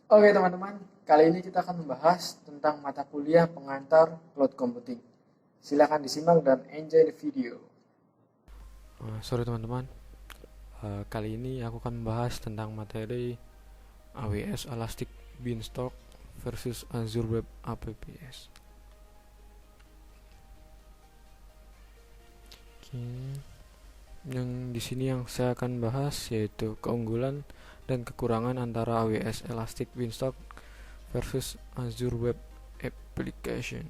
Oke teman-teman, kali ini kita akan membahas tentang mata kuliah pengantar cloud computing. Silakan disimak dan enjoy the video. Sorry teman-teman, kali ini aku akan membahas tentang materi AWS Elastic Beanstalk versus Azure Web APPS. Oke, yang saya akan bahas yaitu keunggulan dan kekurangan antara AWS Elastic Beanstalk versus Azure Web Application.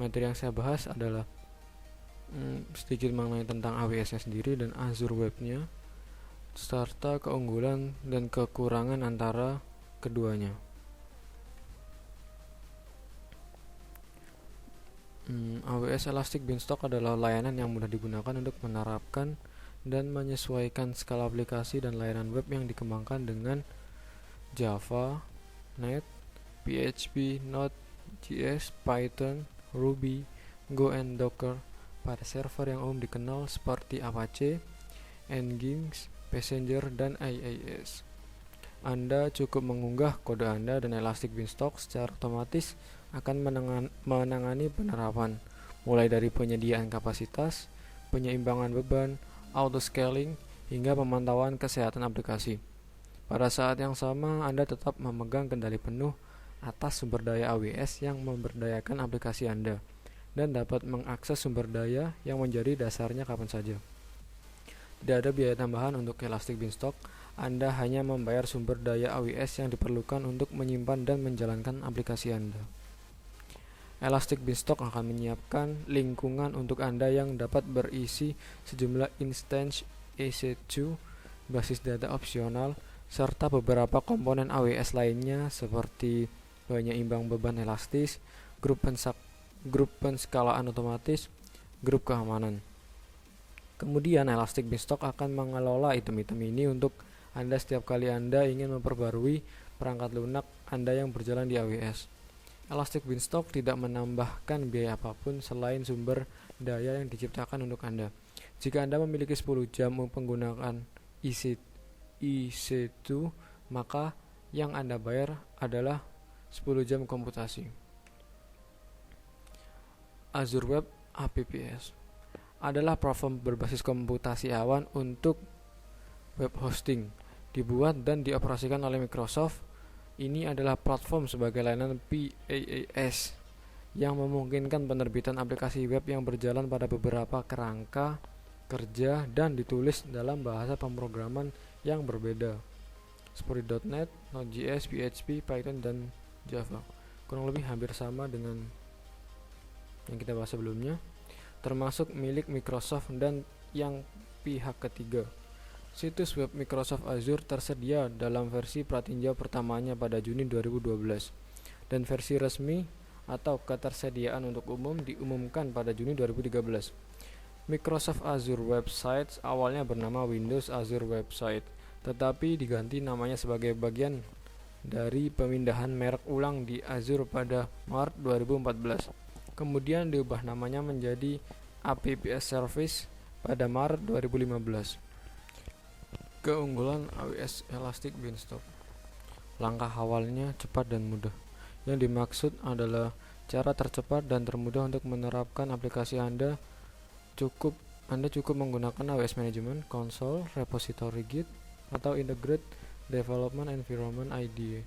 Materi yang saya bahas adalah sedikit mengenai tentang AWS-nya sendiri dan Azure Web-nya, serta keunggulan dan kekurangan antara keduanya. AWS Elastic Beanstalk adalah layanan yang mudah digunakan untuk menerapkan dan menyesuaikan skala aplikasi dan layanan web yang dikembangkan dengan Java, Net, PHP, Node.js, Python, Ruby, Go, and Docker pada server yang umum dikenal seperti Apache, Nginx, Passenger, dan IIS. Anda cukup mengunggah kode Anda dan Elastic Beanstalk secara otomatis akan menangani penerapan, mulai dari penyediaan kapasitas, penyeimbangan beban, auto-scaling, hingga pemantauan kesehatan aplikasi. Pada saat yang sama, Anda tetap memegang kendali penuh atas sumber daya AWS yang memberdayakan aplikasi Anda, dan dapat mengakses sumber daya yang menjadi dasarnya kapan saja. Tidak ada biaya tambahan untuk Elastic Beanstalk. Anda hanya membayar sumber daya AWS yang diperlukan untuk menyimpan dan menjalankan aplikasi Anda. Elastic Beanstalk akan menyiapkan lingkungan untuk Anda yang dapat berisi sejumlah instance EC2, basis data opsional, serta beberapa komponen AWS lainnya seperti penyeimbang beban elastis, grup penskalaan otomatis, grup keamanan. Kemudian Elastic Beanstalk akan mengelola item-item ini untuk Anda setiap kali Anda ingin memperbarui perangkat lunak Anda yang berjalan di AWS. Elastic Beanstalk tidak menambahkan biaya apapun selain sumber daya yang diciptakan untuk Anda. Jika Anda memiliki 10 jam penggunaan EC2, maka yang Anda bayar adalah 10 jam komputasi. Azure Web APPS adalah platform berbasis komputasi awan untuk web hosting, dibuat dan dioperasikan oleh Microsoft. Ini adalah platform sebagai layanan PaaS yang memungkinkan penerbitan aplikasi web yang berjalan pada beberapa kerangka kerja dan ditulis dalam bahasa pemrograman yang berbeda seperti .NET, Node.js, PHP, Python, dan Java. Kurang lebih hampir sama dengan yang kita bahas sebelumnya, termasuk milik Microsoft dan yang pihak ketiga. Situs web Microsoft Azure tersedia dalam versi pratinjau pertamanya pada Juni 2012, dan versi resmi atau ketersediaan untuk umum diumumkan pada Juni 2013. Microsoft Azure Websites awalnya bernama Windows Azure Website, tetapi diganti namanya sebagai bagian dari pemindahan merek ulang di Azure pada Maret 2014. Kemudian diubah namanya menjadi APPS Service pada Maret 2015. Keunggulan AWS Elastic Beanstalk. Langkah awalnya cepat dan mudah. Yang dimaksud adalah cara tercepat dan termudah untuk menerapkan aplikasi Anda cukup menggunakan AWS Management Console, Repository Git, atau Integrated Development Environment IDE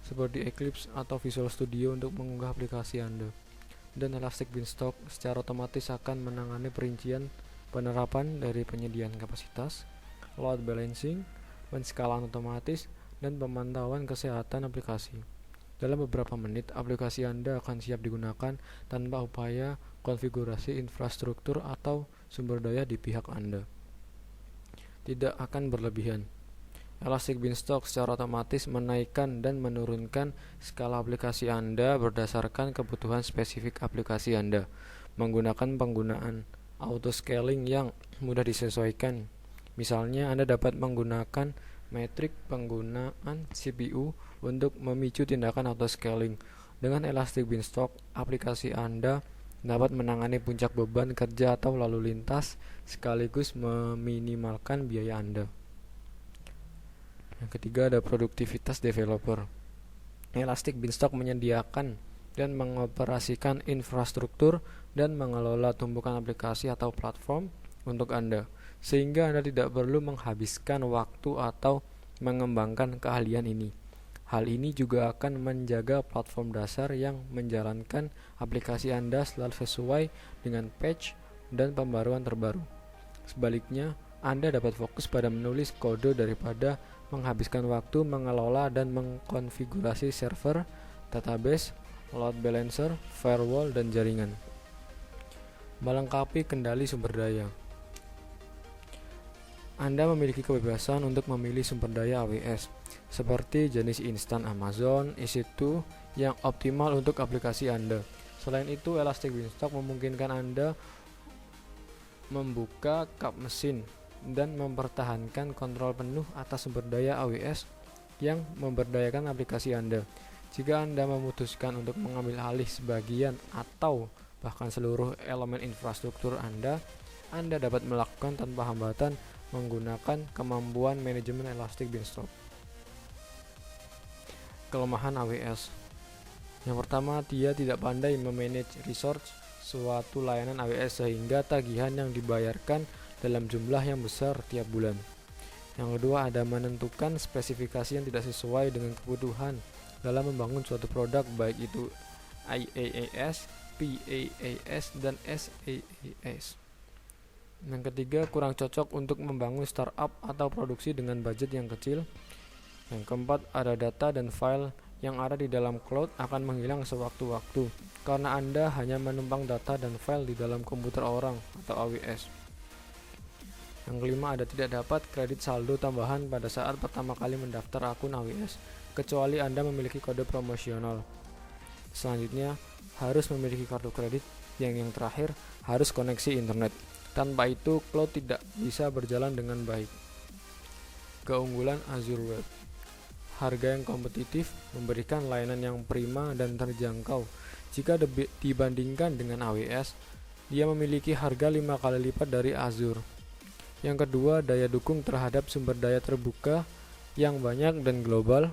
seperti Eclipse atau Visual Studio untuk mengunggah aplikasi Anda. Dan Elastic Beanstalk secara otomatis akan menangani perincian penerapan dari penyediaan kapasitas, load balancing, penskalaan otomatis, dan pemantauan kesehatan aplikasi. Dalam beberapa menit, aplikasi Anda akan siap digunakan tanpa upaya konfigurasi infrastruktur atau sumber daya di pihak Anda. Tidak akan berlebihan. Elastic Beanstalk secara otomatis menaikkan dan menurunkan skala aplikasi Anda berdasarkan kebutuhan spesifik aplikasi Anda, menggunakan penggunaan auto-scaling yang mudah disesuaikan. Misalnya, Anda dapat menggunakan metrik penggunaan CPU untuk memicu tindakan auto-scaling. Dengan Elastic Beanstalk, aplikasi Anda dapat menangani puncak beban kerja atau lalu lintas sekaligus meminimalkan biaya Anda. Yang ketiga ada produktivitas developer. Elastic Beanstalk menyediakan dan mengoperasikan infrastruktur dan mengelola tumpukan aplikasi atau platform untuk Anda, sehingga Anda tidak perlu menghabiskan waktu atau mengembangkan keahlian ini. Hal ini juga akan menjaga platform dasar yang menjalankan aplikasi Anda selalu sesuai dengan patch dan pembaruan terbaru. Sebaliknya, Anda dapat fokus pada menulis kode daripada menghabiskan waktu mengelola dan mengkonfigurasi server, database, load balancer, firewall, dan jaringan. Melengkapi kendali sumber daya. Anda memiliki kebebasan untuk memilih sumber daya AWS, seperti jenis instan Amazon EC2 yang optimal untuk aplikasi Anda. Selain itu, Elastic Beanstalk memungkinkan Anda membuka kap mesin dan mempertahankan kontrol penuh atas sumber daya AWS yang memberdayakan aplikasi Anda. Jika Anda memutuskan untuk mengambil alih sebagian atau bahkan seluruh elemen infrastruktur Anda dapat melakukan tanpa hambatan menggunakan kemampuan manajemen Elastic Beanstalk. Kelemahan AWS. Yang pertama, dia tidak pandai memanage resource suatu layanan AWS sehingga tagihan yang dibayarkan dalam jumlah yang besar tiap bulan. Yang kedua, ada menentukan spesifikasi yang tidak sesuai dengan kebutuhan dalam membangun suatu produk, baik itu IaaS, PaaS, dan SaaS. Yang ketiga, kurang cocok untuk membangun startup atau produksi dengan budget yang kecil. Yang keempat, ada data dan file yang ada di dalam cloud akan menghilang sewaktu-waktu karena Anda hanya menumpang data dan file di dalam komputer orang atau AWS. Yang kelima, ada tidak dapat kredit saldo tambahan pada saat pertama kali mendaftar akun AWS, kecuali Anda memiliki kode promosional. Selanjutnya, harus memiliki kartu kredit. Yang terakhir, harus koneksi internet. Tanpa itu, cloud tidak bisa berjalan dengan baik. Keunggulan Azure Web. Harga yang kompetitif, memberikan layanan yang prima dan terjangkau. Jika dibandingkan dengan AWS, dia memiliki harga 5 kali lipat dari Azure. Yang kedua, daya dukung terhadap sumber daya terbuka yang banyak dan global.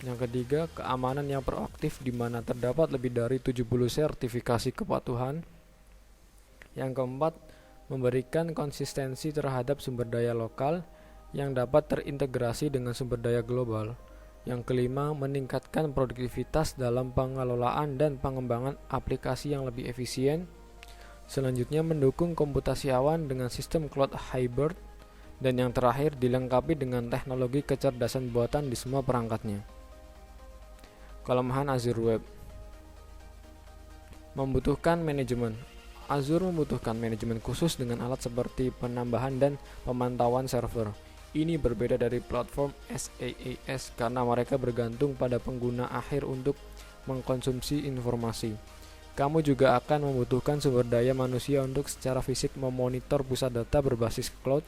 Yang ketiga, keamanan yang proaktif di mana terdapat lebih dari 70 sertifikasi kepatuhan. Yang keempat, memberikan konsistensi terhadap sumber daya lokal yang dapat terintegrasi dengan sumber daya global. Yang kelima, meningkatkan produktivitas dalam pengelolaan dan pengembangan aplikasi yang lebih efisien. Selanjutnya, mendukung komputasi awan dengan sistem cloud hybrid. Dan yang terakhir, dilengkapi dengan teknologi kecerdasan buatan di semua perangkatnya. Kelemahan Azure Web. Membutuhkan manajemen. Azure membutuhkan manajemen khusus dengan alat seperti penambahan dan pemantauan server. Ini berbeda dari platform SaaS karena mereka bergantung pada pengguna akhir untuk mengkonsumsi informasi. Kamu juga akan membutuhkan sumber daya manusia untuk secara fisik memonitor pusat data berbasis cloud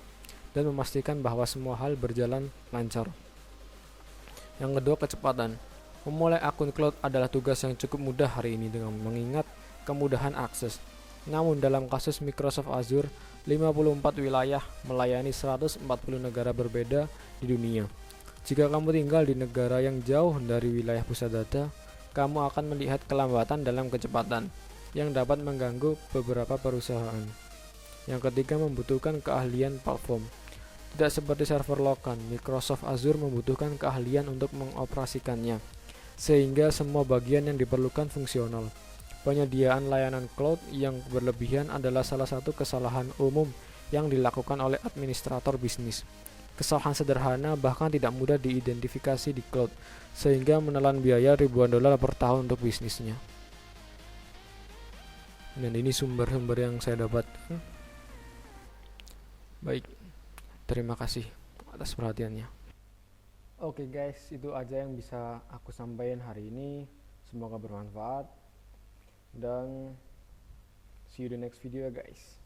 dan memastikan bahwa semua hal berjalan lancar. Yang kedua, kecepatan. Memulai akun cloud adalah tugas yang cukup mudah hari ini dengan mengingat kemudahan akses. Namun dalam kasus Microsoft Azure, 54 wilayah melayani 140 negara berbeda di dunia. Jika kamu tinggal di negara yang jauh dari wilayah pusat data, kamu akan melihat kelambatan dalam kecepatan yang dapat mengganggu beberapa perusahaan. Yang ketiga, membutuhkan keahlian platform. Tidak seperti server lokal, Microsoft Azure membutuhkan keahlian untuk mengoperasikannya, sehingga semua bagian yang diperlukan fungsional. Penyediaan layanan cloud yang berlebihan adalah salah satu kesalahan umum yang dilakukan oleh administrator bisnis. Kesalahan sederhana bahkan tidak mudah diidentifikasi di cloud, sehingga menelan biaya ribuan dolar per tahun untuk bisnisnya. Dan ini sumber-sumber yang saya dapat. Baik, terima kasih atas perhatiannya. Oke guys, itu aja yang bisa aku sampaikan hari ini. Semoga bermanfaat. Dan see you the next video guys.